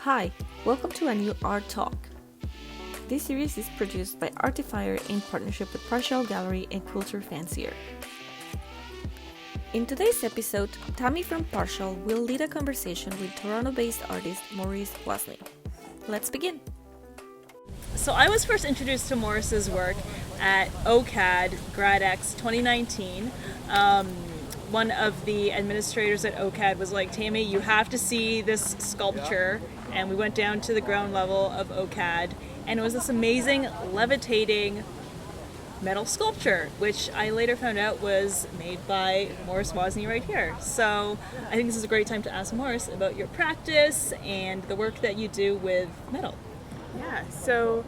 Hi, welcome to a new art talk. This series is produced by Artifier in partnership with Partial Gallery and Culture Fancier. In today's episode, Tammy from Partial will lead a conversation with Toronto-based artist Morris Wazney. Let's begin. So I was first introduced to Morris's work at OCAD GradX 2019. One of the administrators at OCAD was like, Tammy, you have to see this sculpture. And we went down to the ground level of OCAD, and it was this amazing levitating metal sculpture, which I later found out was made by Morris Wazney right here. So I think this is a great time to ask Morris about your practice and the work that you do with metal. Yeah, so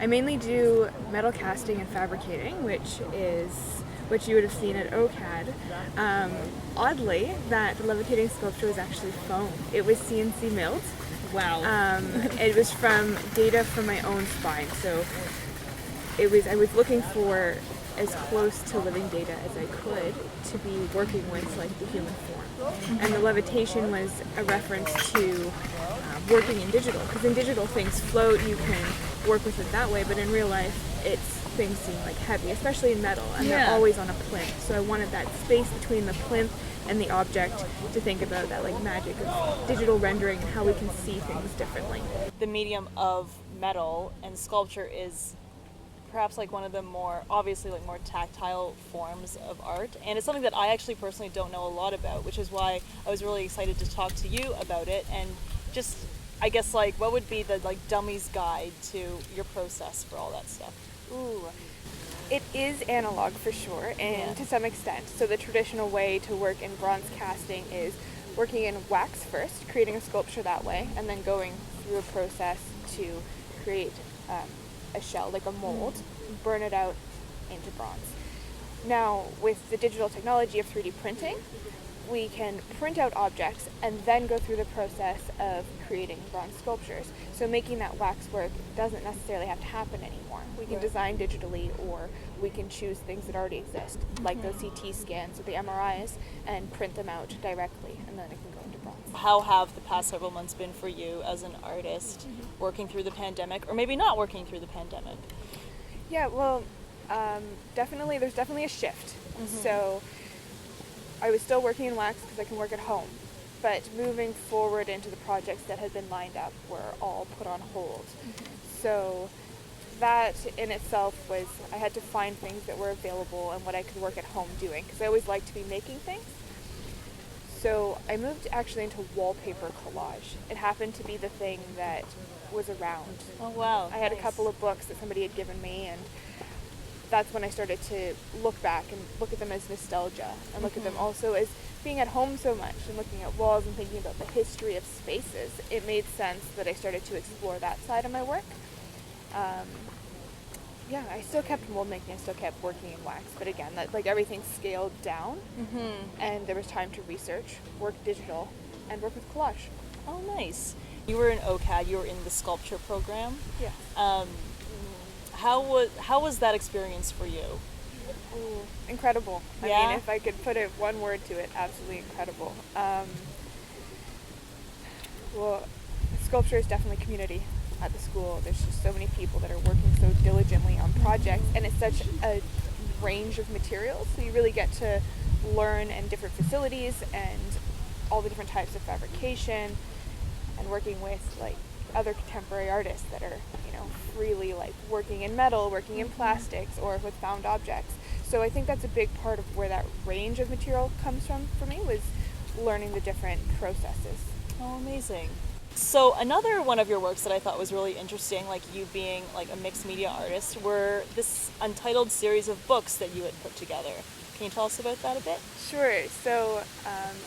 I mainly do metal casting and fabricating, which you would have seen at OCAD. Oddly, that levitating sculpture was actually foam. It was CNC milled. Wow. It was from data from my own spine, so I was looking for as close to living data as I could to be working with like the human form. And the levitation was a reference to working in digital, because in digital things float, you can work with it that way, but in real life things seem like heavy, especially in metal, and they're always on a plinth. So I wanted that space between the plinth and the object to think about that like magic of digital rendering and how we can see things differently. The medium of metal and sculpture is perhaps like one of the more tactile forms of art, and it's something that I actually personally don't know a lot about, which is why I was really excited to talk to you about it. And just, I guess, like, what would be the dummy's guide to your process for all that stuff? Ooh, it is analog for sure, and to some extent. So the traditional way to work in bronze casting is working in wax first, creating a sculpture that way, and then going through a process to create a shell, like a mold, burn it out into bronze. Now, with the digital technology of 3D printing, we can print out objects and then go through the process of creating bronze sculptures. So making that wax work doesn't necessarily have to happen anymore. We can design digitally, or we can choose things that already exist, like those CT scans or the MRIs, and print them out directly, and then it can go into bronze. How have the past several months been for you as an artist, working through the pandemic, or maybe not working through the pandemic? Yeah, well, there's definitely a shift. So I was still working in wax because I can work at home, but moving forward into the projects that had been lined up were all put on hold. So that in itself was, I had to find things that were available and what I could work at home doing, because I always liked to be making things. So I moved actually into wallpaper collage. It happened to be the thing that was around. Oh wow. I had a couple of books that somebody had given me, and that's when I started to look back and look at them as nostalgia, and look at them also as being at home so much and looking at walls and thinking about the history of spaces. It made sense that I started to explore that side of my work. I still kept mold making, I still kept working in wax, but again, that everything scaled down, and there was time to research, work digital, and work with collage. Oh, nice. You were in OCAD, you were in the sculpture program. Yeah. How was that experience for you? Ooh, incredible. I mean, if I could put one word to it, absolutely incredible. Sculpture is definitely community at the school. There's just so many people that are working so diligently on projects, and it's such a range of materials, so you really get to learn in different facilities and all the different types of fabrication, and working with other contemporary artists that are freely working in metal, working in plastics, or with found objects. So I think that's a big part of where that range of material comes from for me, was learning the different processes. Oh, amazing. So another one of your works that I thought was really interesting, like you being a mixed media artist, were this Untitled series of books that you had put together. Can you tell us about that a bit? Sure. So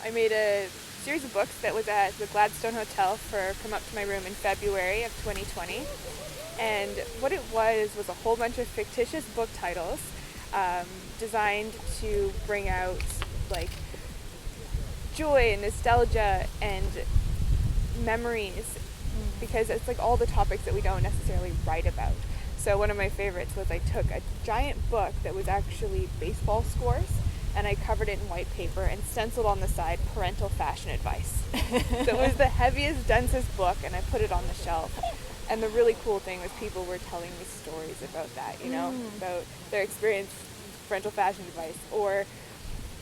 I made a series of books that was at the Gladstone Hotel for Come Up to My Room in February of 2020. And what it was a whole bunch of fictitious book titles designed to bring out joy and nostalgia and memories, because it's all the topics that we don't necessarily write about. So one of my favorites was I took a giant book that was actually baseball scores, and I covered it in white paper and stenciled on the side parental fashion advice. So it was the heaviest, densest book, and I put it on the shelf. And the really cool thing was people were telling me stories about that, you know, about their experience with parental fashion advice. Or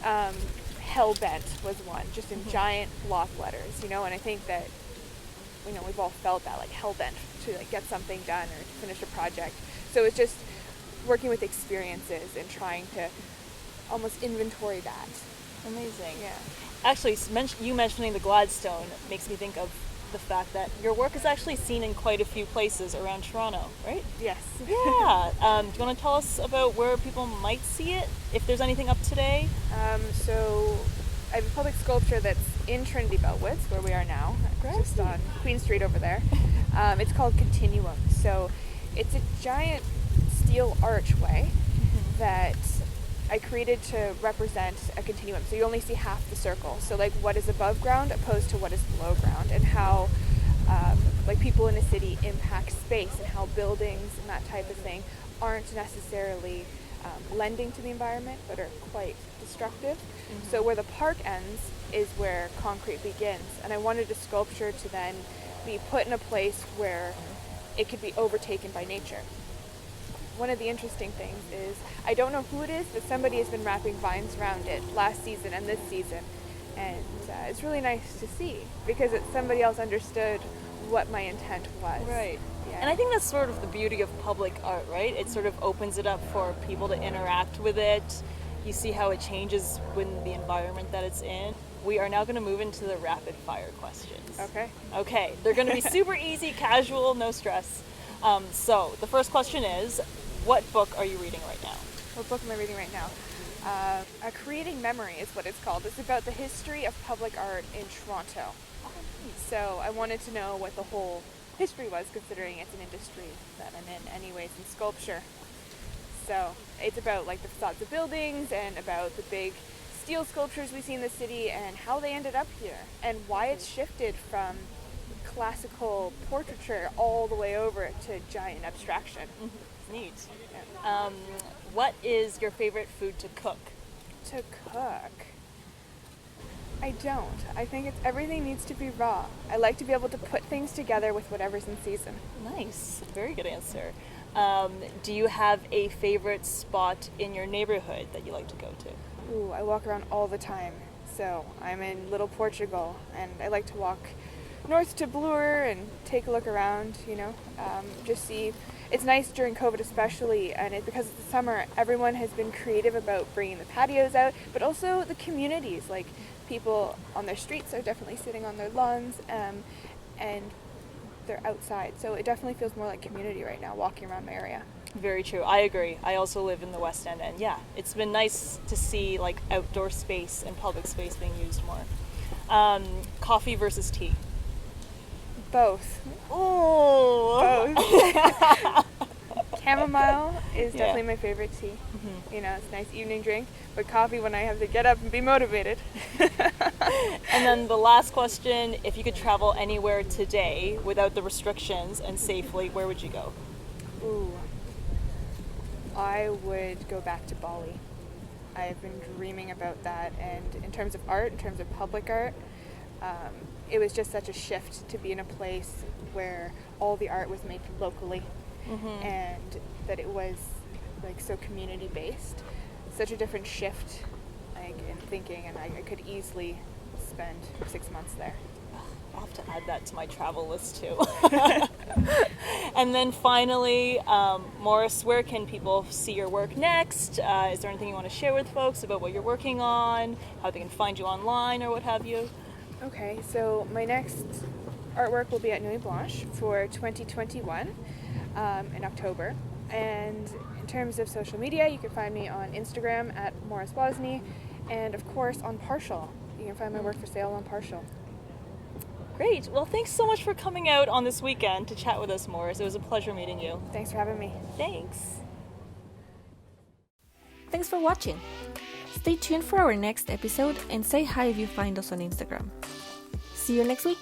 Hellbent was one, just in giant block letters, you know, and I think that, you know, we've all felt that, like, hell-bent to, like, get something done or to finish a project. So it's just working with experiences and trying to almost inventory that. Amazing. Yeah. Actually, you mentioning the Gladstone makes me think of the fact that your work is actually seen in quite a few places around Toronto, right? Yes. Yeah. Do you want to tell us about where people might see it, if there's anything up today? So I have a public sculpture that's in Trinity Beltwoods, where we are now, just on Queen Street over there. It's called Continuum. So it's a giant steel archway that I created to represent a continuum. So you only see half the circle. So, like, what is above ground opposed to what is below ground, and how like people in a city impact space, and how buildings and that type of thing aren't necessarily lending to the environment, but are quite destructive. So where the park ends is where concrete begins, and I wanted a sculpture to then be put in a place where it could be overtaken by nature. One of the interesting things is, I don't know who it is, but somebody has been wrapping vines around it last season and this season, and it's really nice to see, because somebody else understood what my intent was. Right. Yeah. And I think that's sort of the beauty of public art, right? It sort of opens it up for people to interact with it. You see how it changes with the environment that it's in. We are now going to move into the rapid fire questions. Okay, they're going to be super easy, casual, no stress. So the first question is, what book are you reading right now? What book am I reading right now? A Creating Memory is what it's called. It's about the history of public art in Toronto. So I wanted to know what the whole history was, considering it's an industry that I'm in anyways, in sculpture. So it's about, like, the facades of buildings, and about the big steel sculptures we see in the city, and how they ended up here, and why it's shifted from classical portraiture all the way over to giant abstraction. Neat. Yeah. What is your favorite food to cook? To cook? I don't. I think everything needs to be raw. I like to be able to put things together with whatever's in season. Nice. Very good answer. Do you have a favorite spot in your neighborhood that you like to go to? Ooh, I walk around all the time. So I'm in Little Portugal, and I like to walk north to Bloor and take a look around, you know, just see. It's nice during COVID especially, and because it's the summer, everyone has been creative about bringing the patios out, but also the communities, like people on their streets are definitely sitting on their lawns, and they're outside. So it definitely feels more like community right now, walking around my area. Very true. I agree. I also live in the West End, and yeah, it's been nice to see, like, outdoor space and public space being used more. Coffee versus tea? Both. Oh. Both. Chamomile is definitely my favorite tea. You know, it's a nice evening drink, but coffee when I have to get up and be motivated. And then the last question, if you could travel anywhere today without the restrictions and safely, where would you go? Ooh. I would go back to Bali. I've been dreaming about that, and in terms of art, in terms of public art, it was just such a shift to be in a place where all the art was made locally, and that it was, like, so community based. Such a different shift, like, in thinking, and I could easily spend 6 months there. I'll have to add that to my travel list too. And then finally, Morris, where can people see your work next? Is there anything you want to share with folks about what you're working on, how they can find you online or what have you? Okay, so my next artwork will be at Nuit Blanche for 2021 in October. And in terms of social media, you can find me on Instagram at Morris Wazney, and of course on Partial. You can find my work for sale on Partial. Great. Well, thanks so much for coming out on this weekend to chat with us, Morris. It was a pleasure meeting you. Thanks for having me. Thanks. Thanks for watching. Stay tuned for our next episode and say hi if you find us on Instagram. See you next week.